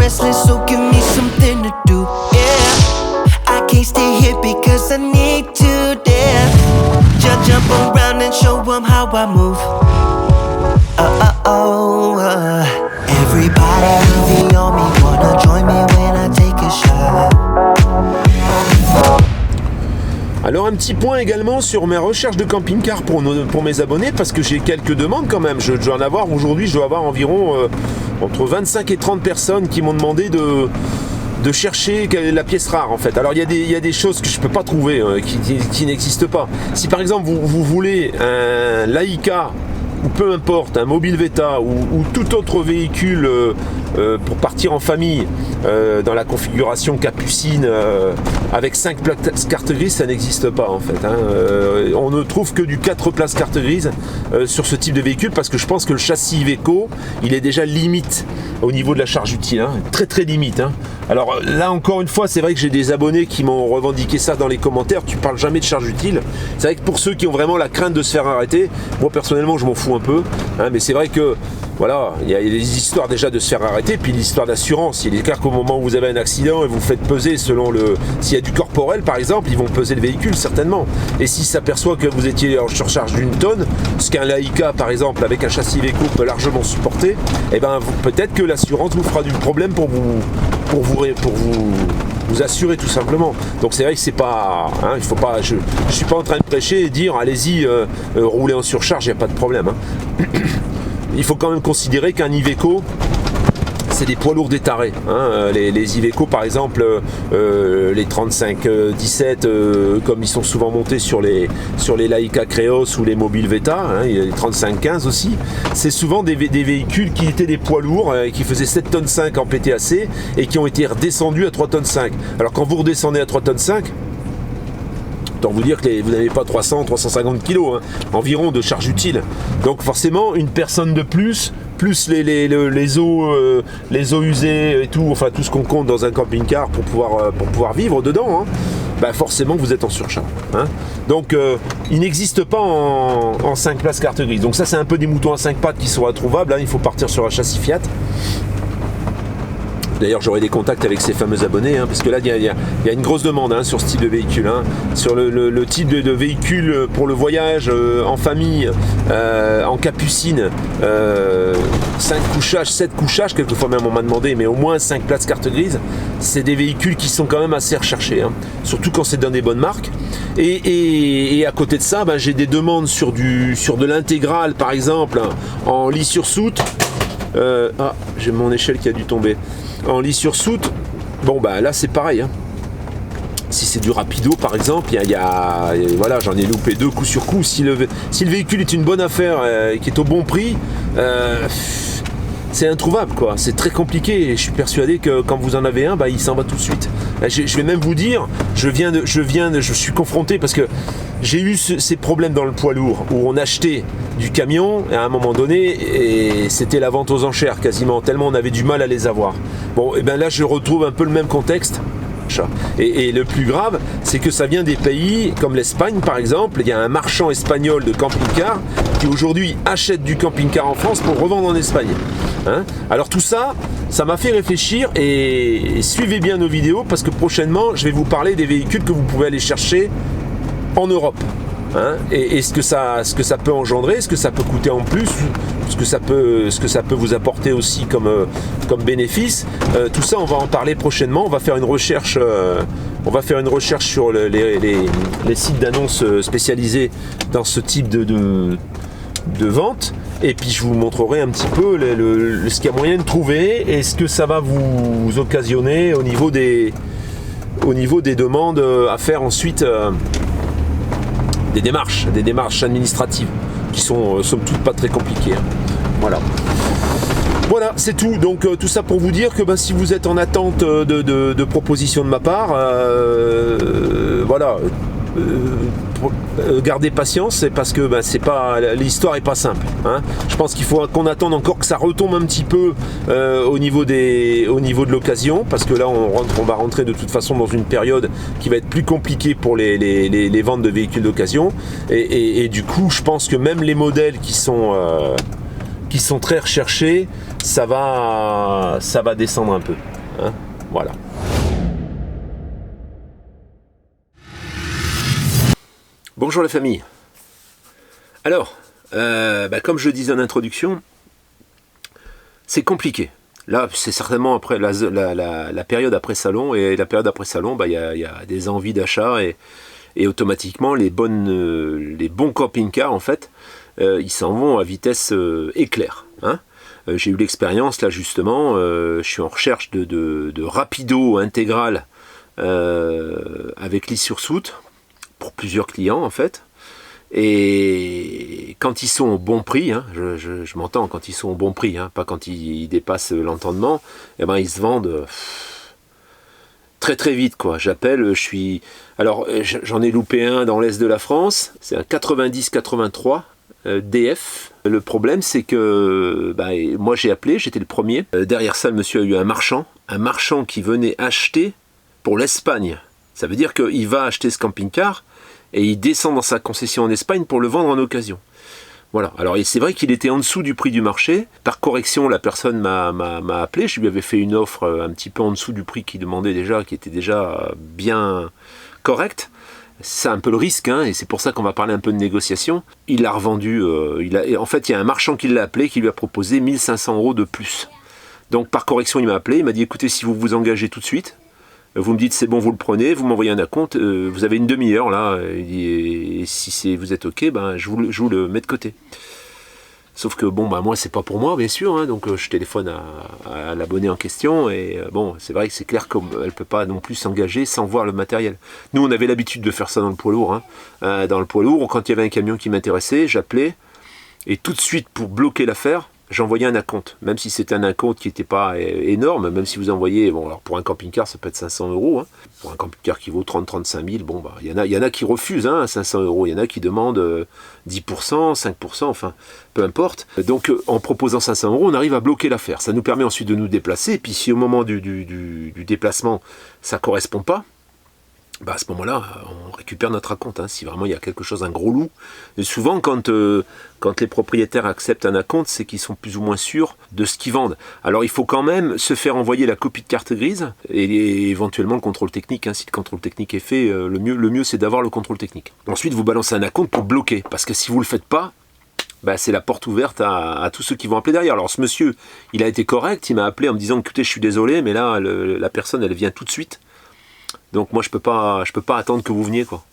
restless, so give me something to do. Yeah, I can't stay here because I need to dance. Just jump around and show them how I move. Everybody envy on me, wanna join me when I take a shot. Alors un petit point également sur mes recherches de camping-car pour mes abonnés, parce que j'ai quelques demandes quand même. Je dois en avoir aujourd'hui, je dois avoir environ entre 25 et 30 personnes qui m'ont demandé de chercher la pièce rare en fait. Alors il y a des choses que je peux pas trouver, qui n'existent pas. Si par exemple vous voulez un Laika, ou peu importe, un Mobile Veta ou tout autre véhicule pour partir en famille dans la configuration Capucine avec 5 places carte grise, ça n'existe pas en fait. On ne trouve que du 4 places carte grise sur ce type de véhicule, parce que je pense que le châssis Iveco, il est déjà limite au niveau de la charge utile, très très limite. Alors là encore une fois, c'est vrai que j'ai des abonnés qui m'ont revendiqué ça dans les commentaires. Tu parles jamais de charge utile. C'est vrai que pour ceux qui ont vraiment la crainte de se faire arrêter, moi personnellement je m'en fous un peu, mais c'est vrai que voilà, il y a des histoires déjà de se faire arrêter, puis l'histoire d'assurance. Il est clair qu'au moment où vous avez un accident et vous faites peser selon s'il y a du corporel par exemple, ils vont peser le véhicule certainement. Et s'ils s'aperçoivent que vous étiez en surcharge d'une tonne, ce qu'un Laika par exemple avec un châssis Iveco peut largement supporter, et ben peut-être que l'assurance vous fera du problème pour vous assurer tout simplement. Donc c'est vrai que c'est pas, il faut pas, je suis pas en train de prêcher et dire allez-y, roulez en surcharge, il n'y a pas de problème. Il faut quand même considérer qu'un Iveco, c'est des poids lourds détarés. Les Iveco par exemple, les 35-17, comme ils sont souvent montés sur les Laika Creos ou les Mobile Veta, il y a les 35-15 aussi, c'est souvent des véhicules qui étaient des poids lourds, qui faisaient 7 tonnes 5 en PTAC et qui ont été redescendus à 3 tonnes 5. Alors quand vous redescendez à 3 tonnes 5, autant vous dire que vous n'avez pas 300-350 kg environ de charge utile. Donc forcément, une personne de plus les eaux usées et tout, enfin tout ce qu'on compte dans un camping-car pour pouvoir vivre dedans, forcément vous êtes en surcharge. Donc il n'existe pas en 5 places carte grise. Donc ça c'est un peu des moutons à 5 pattes qui sont introuvables. Il faut partir sur un châssis Fiat. D'ailleurs, j'aurai des contacts avec ces fameux abonnés, parce que là, il y a une grosse demande sur ce type de véhicule, sur le type de véhicule pour le voyage en famille, en Capucine, 5 couchages, 7 couchages, quelquefois même on m'a demandé, mais au moins 5 places carte grise. C'est des véhicules qui sont quand même assez recherchés, surtout quand c'est dans des bonnes marques. Et à côté de ça, j'ai des demandes sur de l'intégrale, par exemple, en lit sur soute. J'ai mon échelle qui a dû tomber. En lit sur soute, là c'est pareil. Si c'est du rapido par exemple, voilà, j'en ai loupé 2 coup sur coup. Si le véhicule est une bonne affaire et qui est au bon prix, c'est introuvable quoi. C'est très compliqué et je suis persuadé que quand vous en avez un, il s'en va tout de suite. Je vais même vous dire, je suis confronté parce que j'ai eu ces problèmes dans le poids lourd où on achetait du camion à un moment donné et c'était la vente aux enchères quasiment, tellement on avait du mal à les avoir. Là je retrouve un peu le même contexte. Et le plus grave, c'est que ça vient des pays comme l'Espagne par exemple. Il y a un marchand espagnol de camping-car qui aujourd'hui achète du camping-car en France pour revendre en Espagne. Alors tout ça, ça m'a fait réfléchir et suivez bien nos vidéos parce que prochainement, je vais vous parler des véhicules que vous pouvez aller chercher en Europe. Et ce que ça peut engendrer, ce que ça peut coûter en plus, ce que ça peut vous apporter aussi comme bénéfice. Tout ça, on va en parler prochainement. On va faire une recherche sur les sites d'annonces spécialisés dans ce type de vente. Et puis je vous montrerai un petit peu ce qu'il y a moyen de trouver et ce que ça va vous occasionner au niveau des demandes à faire ensuite. Des démarches administratives qui sont somme toute pas très compliquées. Voilà, c'est tout. Donc tout ça pour vous dire que si vous êtes en attente de propositions de ma part, gardez patience, c'est parce que l'histoire est pas simple. Je pense qu'il faut qu'on attende encore que ça retombe un petit peu au niveau de l'occasion, parce que là on va rentrer de toute façon dans une période qui va être plus compliquée pour les ventes de véhicules d'occasion et du coup je pense que même les modèles qui sont très recherchés, ça va descendre un peu. hein. Voilà. Bonjour la famille. Alors, comme je le disais en introduction, c'est compliqué. Là, c'est certainement après la période après salon, et la période après salon, il y a des envies d'achat et automatiquement les bons camping-cars en fait, ils s'en vont à vitesse éclair. Hein. J'ai eu l'expérience là justement, je suis en recherche de rapido intégral avec lit sur soute pour plusieurs clients en fait. Et quand ils sont au bon prix, hein, je m'entends, quand ils sont au bon prix, hein, pas quand ils dépassent l'entendement, eh ben ils se vendent très très vite quoi. J'appelle, alors j'en ai loupé un dans l'est de la France, c'est un 90-83 DF. Le problème c'est que moi j'ai appelé, j'étais le premier. Derrière ça le monsieur a eu un marchand qui venait acheter pour l'Espagne. Ça veut dire qu'il va acheter ce camping-car et il descend dans sa concession en Espagne pour le vendre en occasion. Voilà. Alors c'est vrai qu'il était en dessous du prix du marché. Par correction, la personne m'a appelé. Je lui avais fait une offre un petit peu en dessous du prix qu'il demandait déjà, qui était déjà bien correct. C'est un peu le risque, hein, et c'est pour ça qu'on va parler un peu de négociation. Il l'a revendu. En fait, il y a un marchand qui l'a appelé, qui lui a proposé 1500 € de plus. Donc par correction, il m'a appelé. Il m'a dit écoutez, si vous vous engagez tout de suite, vous me dites c'est bon, vous le prenez, vous m'envoyez un acompte, vous avez une demi-heure là, et si vous êtes ok, je vous le mets de côté. Sauf que moi c'est pas pour moi bien sûr, hein, donc je téléphone à l'abonné en question, et c'est vrai que c'est clair qu'elle peut pas non plus s'engager sans voir le matériel. Nous on avait l'habitude de faire ça dans le poids lourd, hein. Dans le poids lourd, quand il y avait un camion qui m'intéressait, j'appelais, et tout de suite pour bloquer l'affaire, j'envoyais un acompte, même si c'était un acompte qui n'était pas énorme, même si vous envoyez, alors pour un camping-car ça peut être 500 €, hein, pour un camping-car qui vaut 30-35 000, il y en a qui refusent 500 €, il y en a qui demandent 10%, 5%, enfin, peu importe. Donc en proposant 500 €, on arrive à bloquer l'affaire, ça nous permet ensuite de nous déplacer, et puis si au moment du déplacement ça ne correspond pas, à ce moment-là, on récupère notre acompte, hein, si vraiment il y a quelque chose, un gros loup. Et souvent, quand les propriétaires acceptent un acompte, c'est qu'ils sont plus ou moins sûrs de ce qu'ils vendent. Alors, il faut quand même se faire envoyer la copie de carte grise et éventuellement le contrôle technique. Hein. Si le contrôle technique est fait, le mieux c'est d'avoir le contrôle technique. Ensuite, vous balancez un acompte pour bloquer, parce que si vous ne le faites pas, c'est la porte ouverte à tous ceux qui vont appeler derrière. Alors, ce monsieur, il a été correct, il m'a appelé en me disant, écoutez, je suis désolé, mais là, la personne, elle vient tout de suite. Donc moi je peux pas attendre que vous veniez quoi.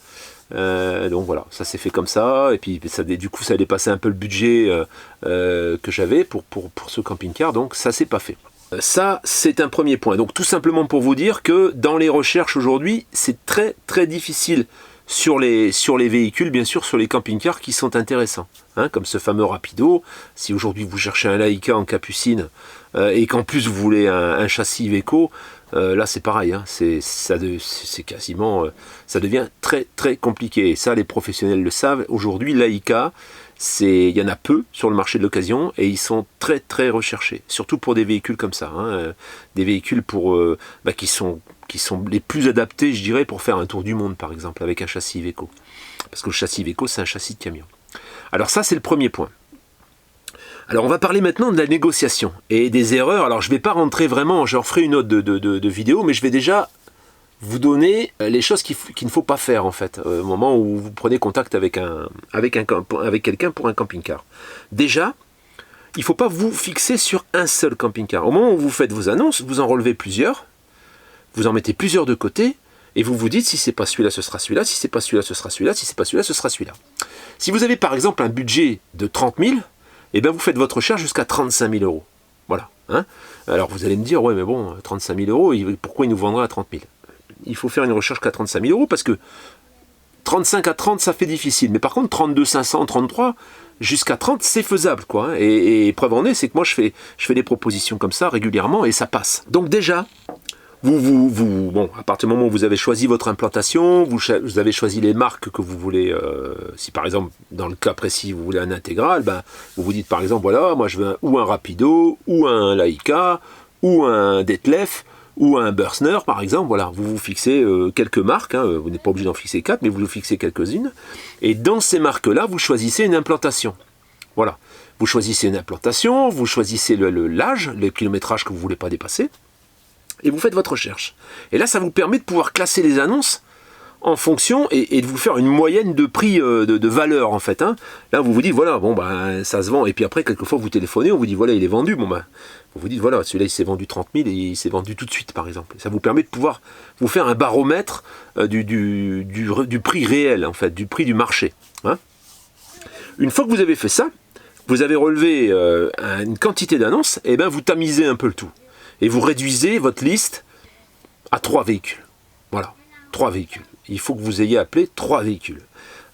Donc voilà, ça s'est fait comme ça, et puis du coup ça a dépassé un peu le budget que j'avais pour ce camping-car, donc ça s'est pas fait. Ça c'est un premier point. Donc tout simplement pour vous dire que dans les recherches aujourd'hui, c'est très très difficile sur les véhicules, bien sûr, sur les camping-cars qui sont intéressants, hein, comme ce fameux Rapido. Si aujourd'hui vous cherchez un Laika en capucine et qu'en plus vous voulez un châssis Iveco, là c'est pareil, hein, c'est quasiment, ça devient très très compliqué. Et ça les professionnels le savent. Aujourd'hui Laika, il y en a peu sur le marché de l'occasion et ils sont très très recherchés, surtout pour des véhicules comme ça, hein, des véhicules qui sont les plus adaptés, je dirais, pour faire un tour du monde par exemple avec un châssis Iveco, parce que le châssis Iveco c'est un châssis de camion. Alors ça c'est le premier point. Alors on va parler maintenant de la négociation et des erreurs. Alors je ne vais pas rentrer vraiment, je referai une autre de vidéo, mais je vais déjà vous donner les choses qu'il ne faut pas faire en fait au moment où vous prenez contact avec quelqu'un pour un camping-car. Déjà, il ne faut pas vous fixer sur un seul camping-car. Au moment où vous faites vos annonces, vous en relevez plusieurs, vous en mettez plusieurs de côté, et vous vous dites si c'est pas celui-là, ce sera celui-là, si c'est pas celui-là, ce sera celui-là, si c'est pas celui-là, ce sera celui-là. Si vous avez par exemple un budget de 30 000, et bien vous faites votre recherche jusqu'à 35 000 €. Voilà. Hein. Alors vous allez me dire, ouais mais bon, 35 000 €, pourquoi il nous vendra à 30 000 ? Il faut faire une recherche qu'à 35 000 € parce que 35 à 30 ça fait difficile. Mais par contre 32 500, 33 jusqu'à 30 c'est faisable quoi. Et preuve en est, c'est que moi je fais des propositions comme ça régulièrement et ça passe. Donc déjà, à partir du moment où vous avez choisi votre implantation, vous avez choisi les marques que vous voulez, si par exemple, dans le cas précis, vous voulez un intégral, vous vous dites par exemple, voilà, moi je veux ou un Rapido, ou un Laika, ou un Detlef, ou un Bürstner par exemple, voilà, vous vous fixez quelques marques, hein, vous n'êtes pas obligé d'en fixer 4, mais vous vous fixez quelques-unes, et dans ces marques-là, vous choisissez une implantation. Voilà, vous choisissez une implantation, vous choisissez l'âge, le kilométrage que vous ne voulez pas dépasser, Et vous faites votre recherche. Et là, ça vous permet de pouvoir classer les annonces en fonction et de vous faire une moyenne de prix, de valeur en fait. Hein. Là, vous vous dites, voilà, bon, ben, ça se vend. Et puis après, quelquefois, vous téléphonez, on vous dit, voilà, il est vendu. Bon, ben, vous vous dites, voilà, celui-là, il s'est vendu 30 000 et il s'est vendu tout de suite, par exemple. Ça vous permet de pouvoir vous faire un baromètre du prix réel, en fait, du prix du marché. Hein. Une fois que vous avez fait ça, vous avez relevé une quantité d'annonces, et ben vous tamisez un peu le tout. Et vous réduisez votre liste à 3 véhicules. Voilà, 3 véhicules. Il faut que vous ayez appelé 3 véhicules.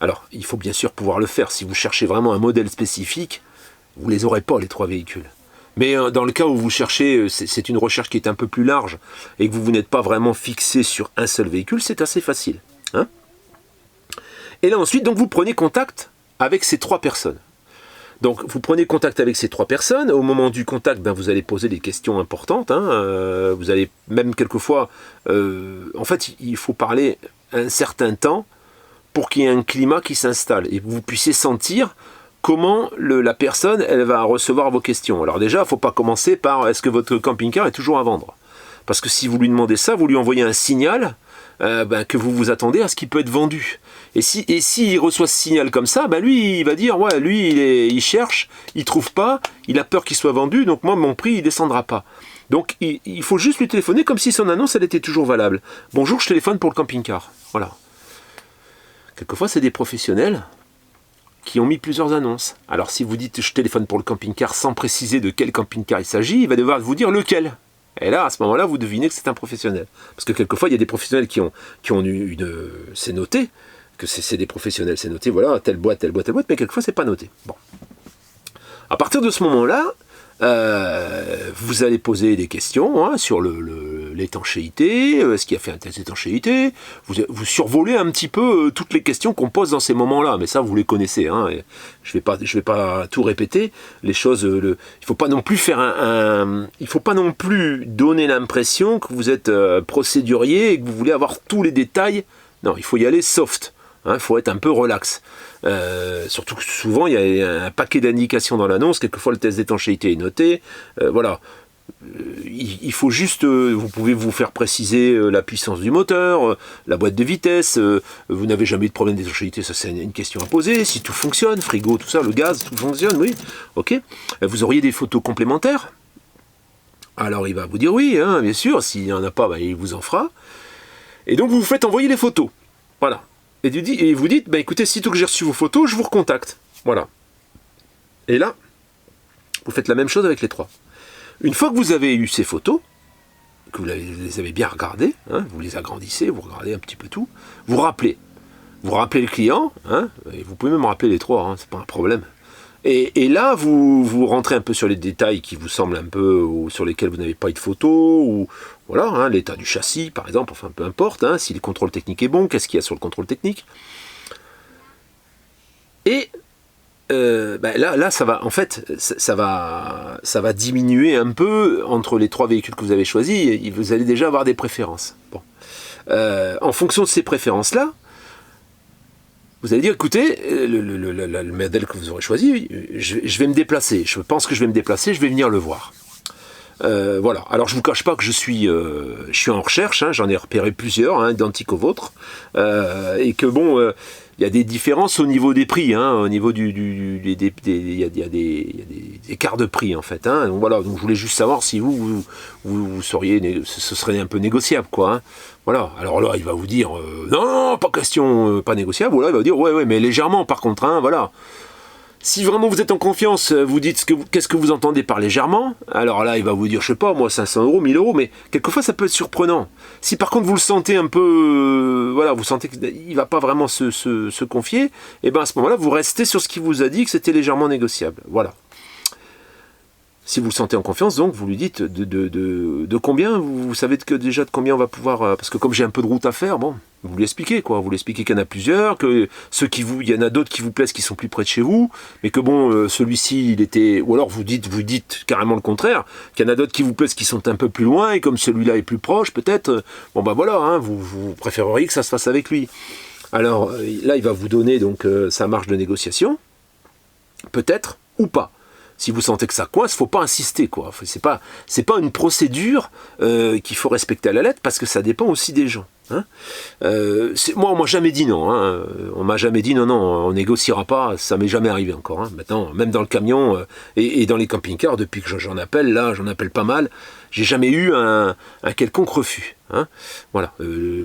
Alors, il faut bien sûr pouvoir le faire. Si vous cherchez vraiment un modèle spécifique, vous ne les aurez pas, les 3 véhicules. Mais dans le cas où vous cherchez, c'est une recherche qui est un peu plus large, et que vous n'êtes pas vraiment fixé sur un seul véhicule, c'est assez facile. Hein. Et là ensuite, donc, vous prenez contact avec ces 3 personnes. Donc, vous prenez contact avec ces 3 personnes. Au moment du contact, ben, vous allez poser des questions importantes. Hein. Vous allez même quelquefois... en fait, il faut parler un certain temps pour qu'il y ait un climat qui s'installe et que vous puissiez sentir comment la personne elle va recevoir vos questions. Alors déjà, il ne faut pas commencer par est-ce que votre camping-car est toujours à vendre? Parce que si vous lui demandez ça, vous lui envoyez un signal que vous vous attendez à ce qui peut être vendu. Et s'il reçoit ce signal comme ça, ben lui, il va dire, ouais, lui, il cherche, il trouve pas, il a peur qu'il soit vendu, donc moi, mon prix, il descendra pas. Donc, il faut juste lui téléphoner comme si son annonce, elle était toujours valable. Bonjour, je téléphone pour le camping-car. Voilà. Quelquefois, c'est des professionnels qui ont mis plusieurs annonces. Alors, si vous dites, je téléphone pour le camping-car sans préciser de quel camping-car il s'agit, il va devoir vous dire lequel. Et là, à ce moment-là, vous devinez que c'est un professionnel. Parce que quelquefois, il y a des professionnels qui ont c'est noté, que c'est des professionnels, c'est noté, voilà, telle boîte, mais quelquefois, c'est pas noté. Bon. À partir de ce moment-là, vous allez poser des questions hein, sur l'étanchéité, ce qui a fait un test d'étanchéité. Vous survolez un petit peu toutes les questions qu'on pose dans ces moments-là, mais ça vous les connaissez. Hein, et je vais pas tout répéter. Les choses, il faut pas non plus il faut pas non plus donner l'impression que vous êtes procédurier et que vous voulez avoir tous les détails. Non, il faut y aller soft. Il faut être un peu relax. Surtout que souvent il y a un paquet d'indications dans l'annonce, quelquefois le test d'étanchéité est noté, voilà. Il faut juste, vous pouvez vous faire préciser la puissance du moteur, la boîte de vitesse, vous n'avez jamais eu de problème d'étanchéité, ça c'est une question à poser, si tout fonctionne, frigo, tout ça, le gaz, tout fonctionne, oui, ok. Vous auriez des photos complémentaires, alors il va vous dire oui, hein, bien sûr, s'il n'y en a pas, ben, il vous en fera, et donc vous vous faites envoyer les photos, voilà. Et vous dites, bah écoutez, sitôt que j'ai reçu vos photos, je vous recontacte. Voilà. Et là, vous faites la même chose avec les 3. Une fois que vous avez eu ces photos, que vous les avez bien regardées, hein, vous les agrandissez, vous regardez un petit peu tout, vous rappelez. Vous rappelez le client, hein, et vous pouvez même rappeler les 3, hein, c'est pas un problème. Et là, vous rentrez un peu sur les détails qui vous semblent un peu, ou sur lesquels vous n'avez pas eu de photos, ou voilà, hein, l'état du châssis, par exemple, enfin peu importe, hein, si le contrôle technique est bon, qu'est-ce qu'il y a sur le contrôle technique. Et là, ça va, en fait, ça va diminuer un peu entre les 3 véhicules que vous avez choisis, et vous allez déjà avoir des préférences. Bon. En fonction de ces préférences-là, vous allez dire, écoutez, le modèle que vous aurez choisi, je vais me déplacer. Je pense que je vais me déplacer, je vais venir le voir. Voilà. Alors, je ne vous cache pas que je suis en recherche. Hein, j'en ai repéré plusieurs, hein, identiques aux vôtres. Et que, bon, il y a des différences au niveau des prix. Hein, au niveau il y a des écarts de prix, en fait. Hein, donc, voilà. Donc, je voulais juste savoir si vous seriez... Ce serait un peu négociable, quoi. Hein. Voilà, alors là, il va vous dire non, pas question, pas négociable. Ou là, il va vous dire ouais, mais légèrement, par contre, hein, voilà. Si vraiment vous êtes en confiance, vous dites qu'est-ce que vous entendez par légèrement. Alors là, il va vous dire, je sais pas, moi, 500 €, 1000 €, mais quelquefois, ça peut être surprenant. Si par contre, vous le sentez un peu, voilà, vous sentez qu'il va pas vraiment se confier, et bien à ce moment-là, vous restez sur ce qu'il vous a dit, que c'était légèrement négociable. Voilà. Si vous le sentez en confiance, donc vous lui dites de combien, vous savez déjà de combien on va pouvoir... parce que comme j'ai un peu de route à faire, bon, vous lui expliquez quoi, vous lui expliquez qu'il y en a plusieurs, que il y en a d'autres qui vous plaisent, qui sont plus près de chez vous, mais que bon, celui-ci, il était... Ou alors vous dites carrément le contraire, qu'il y en a d'autres qui vous plaisent, qui sont un peu plus loin, et comme celui-là est plus proche, peut-être, bon ben voilà, hein, vous préféreriez que ça se fasse avec lui. Alors là, il va vous donner donc sa marge de négociation, peut-être, ou pas. Si vous sentez que ça coince, faut pas insister, quoi. C'est pas une procédure qu'il faut respecter à la lettre, parce que ça dépend aussi des gens. Hein. Moi, on m'a jamais dit non. Hein. On m'a jamais dit non, on négociera pas. Ça m'est jamais arrivé encore. Hein. Maintenant, même dans le camion et dans les camping-cars, depuis que j'en appelle, là, j'en appelle pas mal. J'ai jamais eu un quelconque refus. Hein. Voilà.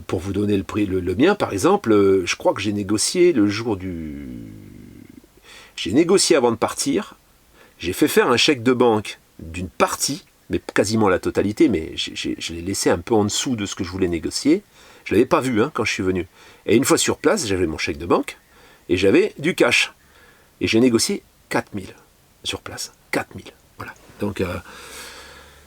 Pour vous donner le prix, le mien, par exemple, je crois que j'ai négocié le jour du. J'ai négocié avant de partir. J'ai fait faire un chèque de banque d'une partie, mais quasiment la totalité, mais je l'ai laissé un peu en dessous de ce que je voulais négocier. Je ne l'avais pas vu quand je suis venu. Et une fois sur place, j'avais mon chèque de banque et j'avais du cash. Et j'ai négocié 4 000 sur place. 4 000. Voilà. Donc,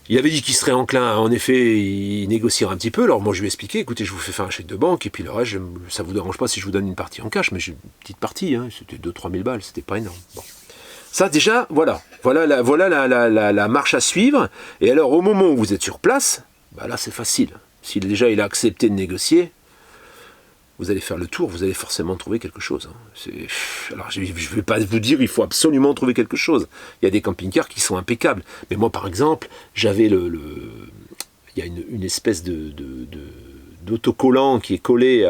il avait dit qu'il serait enclin, en effet, il négociera un petit peu. Alors moi, je lui ai expliqué, écoutez, je vous fais faire un chèque de banque et puis le reste, ça ne vous dérange pas si je vous donne une partie en cash. Mais j'ai une petite partie, c'était 2-3 000 balles, c'était pas énorme. Bon. Ça déjà, voilà la marche à suivre. Et alors au moment où vous êtes sur place, là c'est facile. Si déjà il a accepté de négocier, vous allez faire le tour, vous allez forcément trouver quelque chose. Alors je ne vais pas vous dire il faut absolument trouver quelque chose. Il y a des camping-cars qui sont impeccables. Mais moi par exemple, j'avais il y a une espèce d'autocollant qui est collé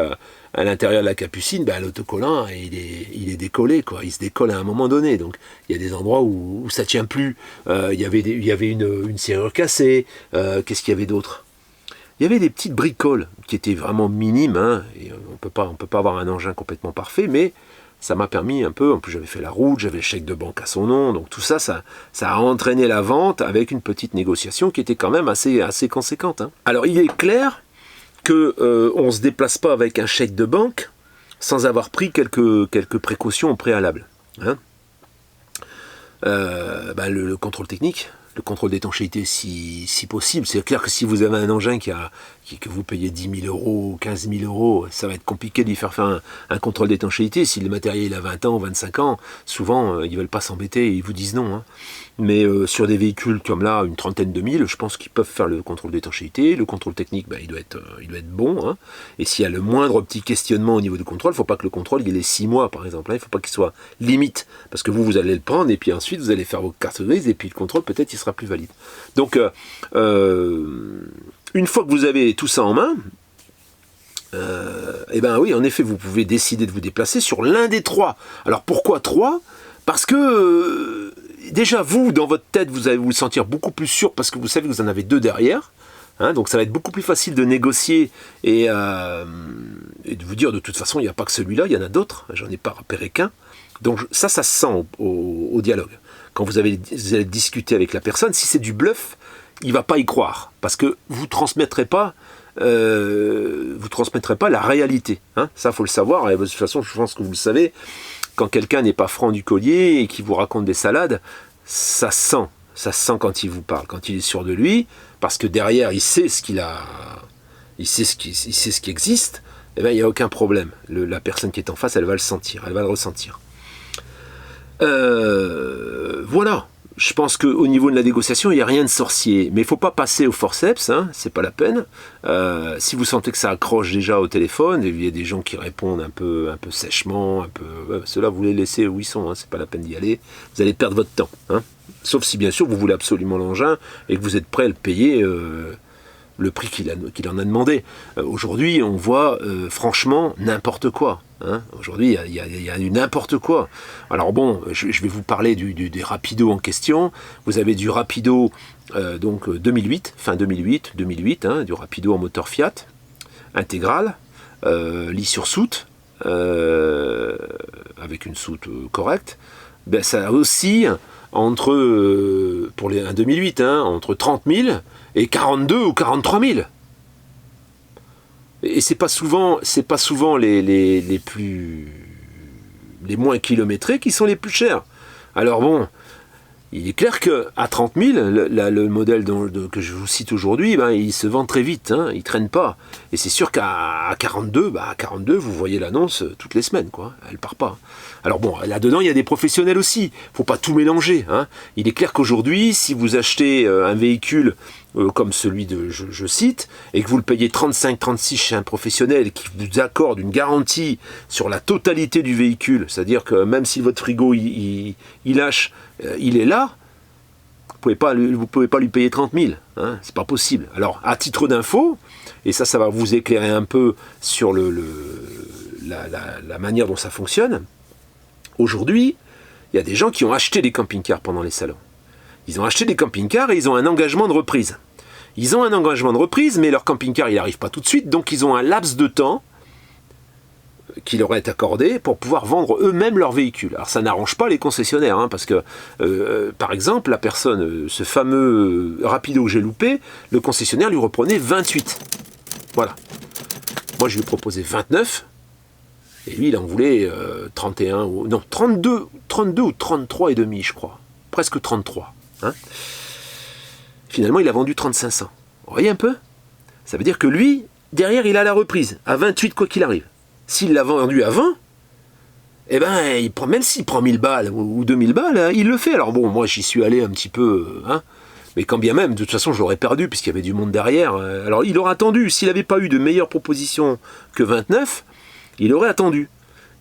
à l'intérieur de la capucine, l'autocollant, il est décollé, quoi. Il se décolle à un moment donné. Donc, il y a des endroits où ça ne tient plus. Il y avait une serrure cassée. Qu'est-ce qu'il y avait d'autre ? Il y avait des petites bricoles qui étaient vraiment minimes. Hein, et on peut pas avoir un engin complètement parfait, mais ça m'a permis un peu. En plus, j'avais fait la route, j'avais le chèque de banque à son nom. Donc, tout ça a entraîné la vente avec une petite négociation qui était quand même assez conséquente. Hein. Alors, il est clair qu'on ne se déplace pas avec un chèque de banque sans avoir pris quelques précautions au préalable. Hein. Le contrôle technique, le contrôle d'étanchéité si possible. C'est clair que si vous avez un engin que vous payez 10 000 euros ou 15 000 euros, ça va être compliqué de lui faire un contrôle d'étanchéité. Si le matériel a 20 ans, 25 ans, souvent ils ne veulent pas s'embêter et ils vous disent non. Hein. Mais sur des véhicules comme là, une trentaine de mille, je pense qu'ils peuvent faire le contrôle d'étanchéité. Le contrôle technique, il doit être bon. Hein. Et s'il y a le moindre petit questionnement au niveau du contrôle, il ne faut pas que le contrôle il ait 6 mois, par exemple. Hein. Il ne faut pas qu'il soit limite. Parce que vous allez le prendre, et puis ensuite, vous allez faire vos cartes grises, et puis le contrôle, peut-être, il sera plus valide. Donc, une fois que vous avez tout ça en main, oui, en effet, vous pouvez décider de vous déplacer sur l'un des trois. Alors, pourquoi 3 ? Parce que... déjà, vous, dans votre tête, vous allez vous sentir beaucoup plus sûr parce que vous savez que vous en avez 2 derrière. Hein, donc ça va être beaucoup plus facile de négocier et de vous dire de toute façon, il n'y a pas que celui-là, il y en a d'autres. J'en ai pas repéré qu'un. Donc ça se sent au dialogue. Quand vous allez discuter avec la personne, si c'est du bluff, il ne va pas y croire. Parce que vous ne transmettrez pas la réalité. Hein, ça, il faut le savoir. Et de toute façon, je pense que vous le savez. Quand quelqu'un n'est pas franc du collier et qui vous raconte des salades, ça sent quand il vous parle, quand il est sûr de lui, parce que derrière il sait ce qui existe, il n'y a aucun problème. La personne qui est en face, elle va le sentir, elle va le ressentir. Voilà. Je pense qu'au niveau de la négociation, il n'y a rien de sorcier. Mais il ne faut pas passer au forceps, hein, c'est pas la peine. Si vous sentez que ça accroche déjà au téléphone, et il y a des gens qui répondent un peu sèchement, ceux-là, vous les laissez où ils sont, hein, c'est pas la peine d'y aller. Vous allez perdre votre temps. Hein. Sauf si, bien sûr, vous voulez absolument l'engin et que vous êtes prêt à le payer le prix qu'il en a demandé. Aujourd'hui, on voit franchement n'importe quoi. Hein. Aujourd'hui, il y a du n'importe quoi. Alors bon, je vais vous parler des rapidos en question. Vous avez du rapido 2008, fin 2008, hein, du rapido en moteur Fiat, intégral, lit sur soute, avec une soute correcte. Ça oscille entre, pour un 2008, hein, entre 30 000 et 42 ou 43 000. Et c'est pas souvent les moins kilométrés qui sont les plus chers. Alors bon, il est clair qu'à 30 000, le modèle que je vous cite aujourd'hui, il se vend très vite, hein, il ne traîne pas. Et c'est sûr qu'à 42, vous voyez l'annonce toutes les semaines, quoi. Elle part pas. Alors bon, là-dedans, il y a des professionnels aussi. Il ne faut pas tout mélanger. Hein. Il est clair qu'aujourd'hui, si vous achetez un véhicule comme celui je cite, et que vous le payez 35-36 chez un professionnel qui vous accorde une garantie sur la totalité du véhicule, c'est-à-dire que même si votre frigo il lâche, il est là, Vous pouvez pas lui payer 30 000, hein, c'est pas possible. Alors, à titre d'info, et ça va vous éclairer un peu sur la manière dont ça fonctionne. Aujourd'hui, il y a des gens qui ont acheté des camping-cars pendant les salons. Ils ont acheté des camping-cars et ils ont un engagement de reprise. Ils ont un engagement de reprise, mais leur camping-car, il n'arrive pas tout de suite, donc ils ont un laps de temps qui leur est accordé pour pouvoir vendre eux-mêmes leur véhicule. Alors ça n'arrange pas les concessionnaires, hein, parce que, par exemple, la personne, ce fameux Rapido que j'ai loupé, le concessionnaire lui reprenait 28. Voilà. Moi, je lui ai proposé 29, et lui, il en voulait 31, ou non, 32 ou 33 et demi, je crois. Presque 33. Hein. Finalement, il a vendu 35 cents. Vous voyez un peu? Ça veut dire que lui, derrière, il a la reprise, à 28 quoi qu'il arrive. S'il l'a vendu à 20, eh ben, même s'il prend 1000 balles ou 2000 balles, il le fait. Alors bon, moi j'y suis allé un petit peu, hein, mais quand bien même, de toute façon je l'aurais perdu puisqu'il y avait du monde derrière. Alors il aurait attendu, s'il n'avait pas eu de meilleure proposition que 29, il aurait attendu.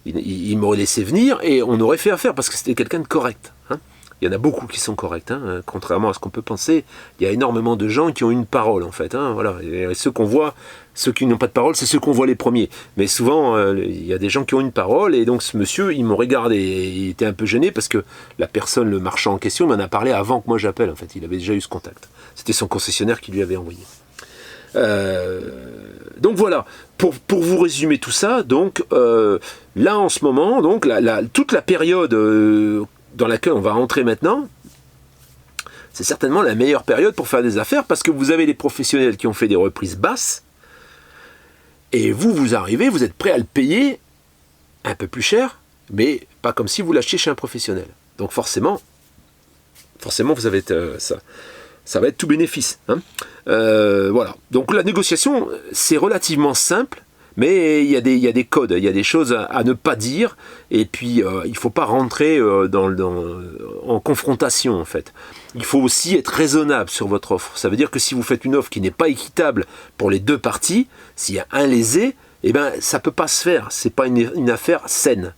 Il m'aurait laissé venir et on aurait fait affaire parce que c'était quelqu'un de correct. Hein. Il y en a beaucoup qui sont corrects, hein, contrairement à ce qu'on peut penser. Il y a énormément de gens qui ont une parole en fait. Hein, voilà. Et ceux qu'on voit, ceux qui n'ont pas de parole, c'est ceux qu'on voit les premiers. Mais souvent, il y a des gens qui ont une parole et donc ce monsieur, il m'a regardé. Il était un peu gêné parce que la personne, le marchand en question, m'en a parlé avant que moi j'appelle. En fait, il avait déjà eu ce contact. C'était son concessionnaire qui lui avait envoyé. Donc voilà, pour vous résumer tout ça, donc là en ce moment, donc toute la période dans laquelle on va rentrer maintenant, c'est certainement la meilleure période pour faire des affaires parce que vous avez des professionnels qui ont fait des reprises basses et vous arrivez, vous êtes prêt à le payer un peu plus cher, mais pas comme si vous l'achetiez chez un professionnel. Donc forcément vous avez ça va être tout bénéfice. Hein. Voilà. Donc la négociation, c'est relativement simple, mais il y a des codes, il y a des choses à ne pas dire, et puis il ne faut pas rentrer en confrontation en fait. Il faut aussi être raisonnable sur votre offre. Ça veut dire que si vous faites une offre qui n'est pas équitable pour les deux parties, s'il y a un lésé, eh ben, ça ne peut pas se faire. Ce n'est pas une affaire saine.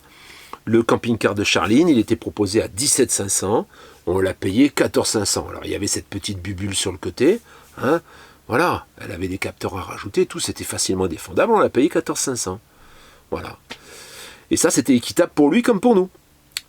Le camping-car de Charline, il était proposé à 17 500. On l'a payé 14 500. Alors il y avait cette petite bubule sur le côté. Hein, voilà, elle avait des capteurs à rajouter. Tout, c'était facilement défendable. On l'a payé 14 500. Voilà. Et ça, c'était équitable pour lui comme pour nous.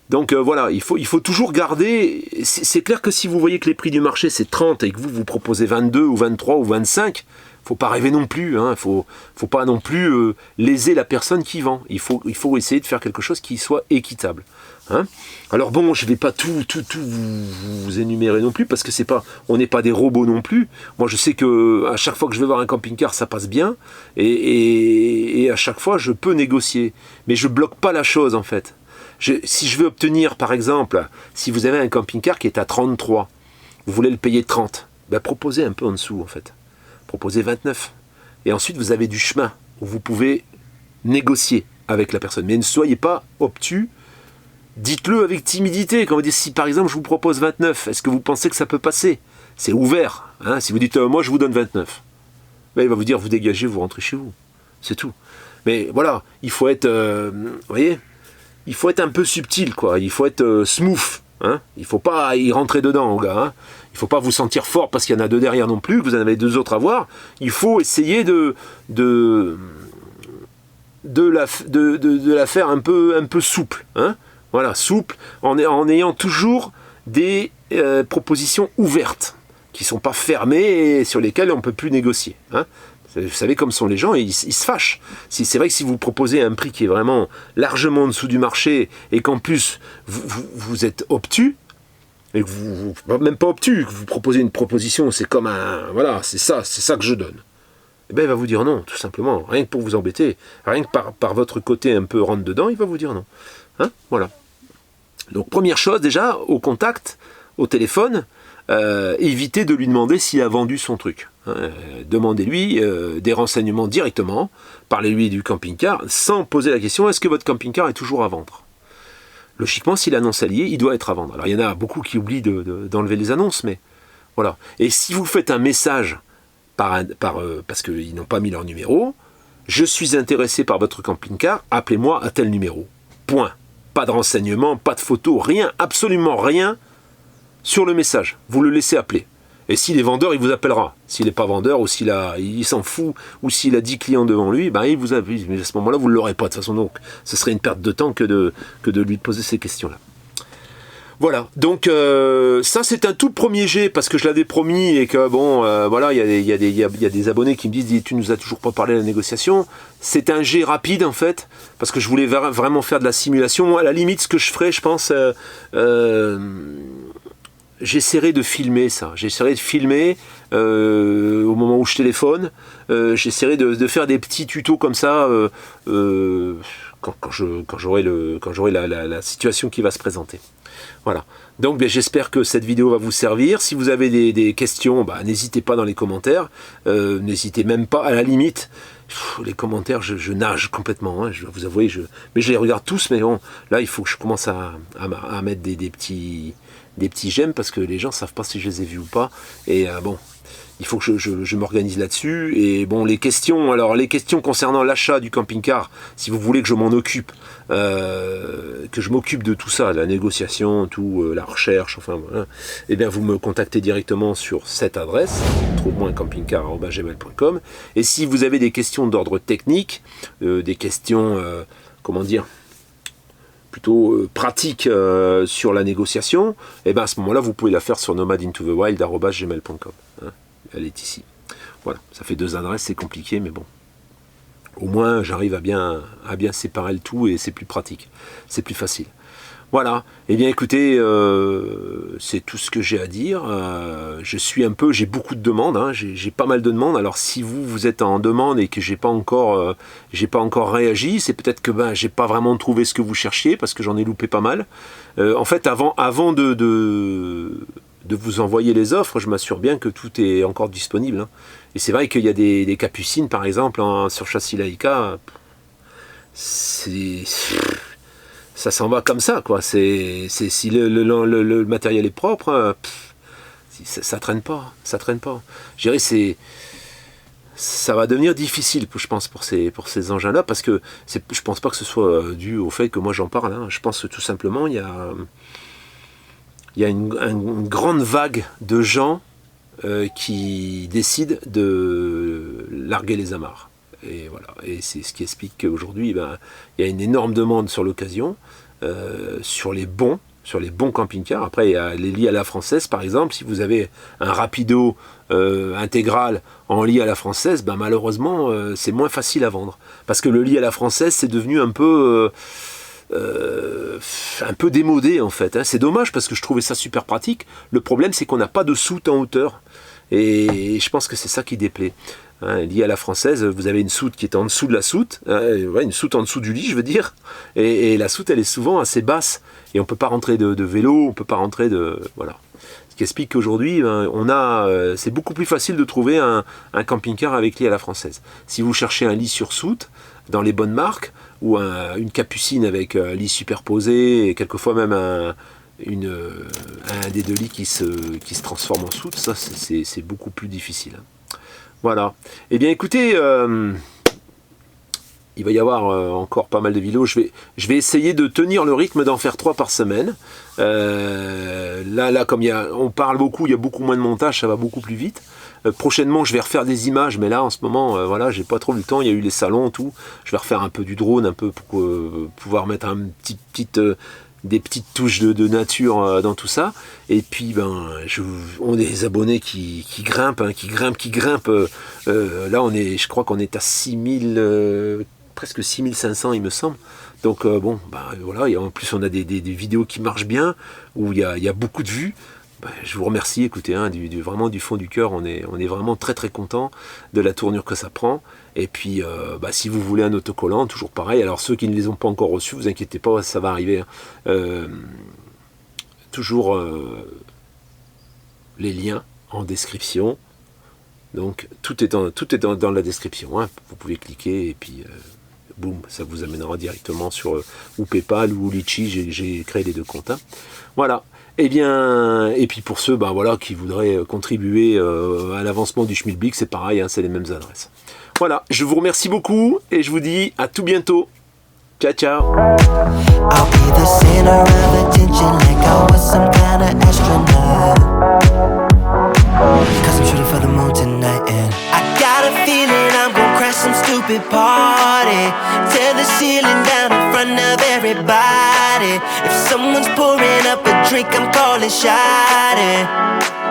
Donc voilà, il faut toujours garder... C'est clair que si vous voyez que les prix du marché, c'est 30 et que vous proposez 22 ou 23 ou 25... Faut pas rêver non plus, hein. Faut pas non plus léser la personne qui vend. Il faut essayer de faire quelque chose qui soit équitable. Hein. Alors bon, je vais pas tout vous énumérer non plus parce que on n'est pas des robots non plus. Moi, je sais que à chaque fois que je vais voir un camping-car, ça passe bien et à chaque fois, je peux négocier, mais je bloque pas la chose en fait. Si je veux obtenir, par exemple, si vous avez un camping-car qui est à 33, vous voulez le payer 30, ben proposez un peu en dessous en fait. Proposez 29. Et ensuite, vous avez du chemin où vous pouvez négocier avec la personne. Mais ne soyez pas obtus. Dites-le avec timidité. Quand vous dites, si par exemple, je vous propose 29, est-ce que vous pensez que ça peut passer? C'est ouvert. Hein. Si vous dites, moi, je vous donne 29. Ben, il va vous dire, vous dégagez, vous rentrez chez vous. C'est tout. Mais voilà, il faut être, vous voyez, il faut être un peu subtil, quoi. Il faut être smooth. Hein. Il ne faut pas y rentrer dedans, gars. Hein. Il ne faut pas vous sentir fort parce qu'il y en a deux derrière non plus, que vous en avez deux autres à voir. Il faut essayer de la faire un peu souple. Hein. Voilà, souple, en ayant toujours des propositions ouvertes, qui ne sont pas fermées et sur lesquelles on ne peut plus négocier. Hein. Vous savez comme sont les gens, et ils se fâchent. C'est vrai que si vous proposez un prix qui est vraiment largement en dessous du marché, et qu'en plus vous êtes obtus, et que vous même pas obtus, que vous proposez une proposition, c'est comme un... Voilà, c'est ça que je donne. Et bien il va vous dire non, tout simplement, rien que pour vous embêter, rien que par votre côté un peu rentre dedans, il va vous dire non. Hein, voilà. Donc première chose déjà, au contact, au téléphone, évitez de lui demander s'il a vendu son truc. Demandez-lui des renseignements directement, parlez-lui du camping-car, sans poser la question, est-ce que votre camping-car est toujours à vendre? Logiquement, si l'annonce est liée, il doit être à vendre. Alors il y en a beaucoup qui oublient d'enlever les annonces, mais voilà. Et si vous faites un message, parce qu'ils n'ont pas mis leur numéro, je suis intéressé par votre camping-car, appelez-moi à tel numéro. Point. Pas de renseignements, pas de photos, rien, absolument rien sur le message. Vous le laissez appeler. Et s'il est vendeur, il vous appellera. S'il n'est pas vendeur, ou il s'en fout, ou s'il a 10 clients devant lui, ben il vous appelle. Mais à ce moment-là, vous ne l'aurez pas. De toute façon, donc, ce serait une perte de temps que de lui poser ces questions-là. Voilà, donc ça c'est un tout premier jet parce que je l'avais promis et que bon, voilà, il y a des abonnés qui me disent tu nous as toujours pas parlé de la négociation. C'est un jet rapide en fait parce que je voulais vraiment faire de la simulation. Moi, à la limite, ce que je ferais, je pense, j'essaierai de filmer ça. J'essaierai de filmer au moment où je téléphone. J'essaierai de faire des petits tutos comme ça quand j'aurai la situation qui va se présenter. Voilà. Donc j'espère que cette vidéo va vous servir. Si vous avez des questions, n'hésitez pas dans les commentaires. N'hésitez même pas, à la limite. Les commentaires, je nage complètement, hein, je dois vous avouer. Mais je les regarde tous, mais bon, là il faut que je commence à mettre des petits j'aime parce que les gens ne savent pas si je les ai vus ou pas. Et bon, il faut que je m'organise là-dessus. Et bon, les questions concernant l'achat du camping-car, si vous voulez que je m'en occupe, que je m'occupe de tout ça, la négociation, tout, la recherche, enfin voilà, eh bien vous me contactez directement sur cette adresse, trouve-moi-un-camping-car@gmail.com. Et si vous avez des questions d'ordre technique, des questions, comment dire, plutôt pratique sur la négociation, et bien à ce moment-là, vous pouvez la faire sur nomadintothewild@gmail.com. Hein, elle est ici. Voilà, ça fait 2 adresses, c'est compliqué, mais bon. Au moins, j'arrive à bien séparer le tout et c'est plus pratique. C'est plus facile. Voilà. Eh bien, écoutez, c'est tout ce que j'ai à dire. J'ai beaucoup de demandes. Hein, j'ai pas mal de demandes. Alors, si vous êtes en demande et que j'ai pas encore réagi, c'est peut-être que j'ai pas vraiment trouvé ce que vous cherchiez parce que j'en ai loupé pas mal. En fait, avant de vous envoyer les offres, je m'assure bien que tout est encore disponible. Hein. Et c'est vrai qu'il y a des capucines, par exemple, sur châssis Laika, ça s'en va comme ça, quoi. Si le matériel est propre, ça traîne pas, Je dirais ça va devenir difficile, je pense, pour ces engins-là, parce que je pense pas que ce soit dû au fait que moi j'en parle. Hein. Je pense que tout simplement il y a une grande vague de gens qui décident de larguer les amarres. Et voilà. Et c'est ce qui explique qu'aujourd'hui, il y a une énorme demande sur l'occasion, sur les bons camping-cars. Après, il y a les lits à la française, par exemple. Si vous avez un rapido intégral en lit à la française, malheureusement, c'est moins facile à vendre. Parce que le lit à la française, c'est devenu un peu démodé en fait. Hein. C'est dommage parce que je trouvais ça super pratique. Le problème c'est qu'on n'a pas de soute en hauteur et je pense que c'est ça qui déplaît. Hein, lié à la française, vous avez une soute qui est en dessous de la soute, une soute en dessous du lit je veux dire, et la soute elle est souvent assez basse et on peut pas rentrer de vélo, on peut pas rentrer de... Voilà. Ce qui explique qu'aujourd'hui c'est beaucoup plus facile de trouver un camping-car avec lit à la française. Si vous cherchez un lit sur soute dans les bonnes marques, ou une capucine avec un lit superposé, et quelquefois même un des 2 lits qui se transforme en soute, ça c'est beaucoup plus difficile. Voilà. Eh bien écoutez, il va y avoir encore pas mal de vidéos. Je vais essayer de tenir le rythme d'en faire 3 par semaine. Là comme on parle beaucoup, il y a beaucoup moins de montage, ça va beaucoup plus vite. Prochainement, je vais refaire des images, mais là, en ce moment, voilà, j'ai pas trop eu le temps. Il y a eu les salons, tout. Je vais refaire un peu du drone, un peu pour pouvoir mettre des petites touches de nature dans tout ça. Et puis, on a des abonnés qui grimpent. Là, je crois qu'on est à 6000, presque 6500, il me semble. Donc, voilà. Et en plus, on a des vidéos qui marchent bien, où il y a beaucoup de vues. Je vous remercie, écoutez, hein, vraiment du fond du cœur, on est vraiment très très content de la tournure que ça prend. Et puis, si vous voulez un autocollant, toujours pareil. Alors ceux qui ne les ont pas encore reçus, vous inquiétez pas, ça va arriver. Hein. Toujours les liens en description. Donc tout est dans la description. Hein. Vous pouvez cliquer et puis boum, ça vous amènera directement sur ou PayPal ou Litchi. J'ai créé les 2 comptes. Hein. Voilà. Eh bien, et puis pour ceux qui voudraient contribuer à l'avancement du Schmilblick, c'est pareil, hein, c'est les mêmes adresses. Voilà, je vous remercie beaucoup et je vous dis à tout bientôt. Ciao, ciao. I'll be the center of attention like I was some kind of astronaut. Tear the ceiling down in front of everybody. If someone's pouring up a drink, I'm calling shot.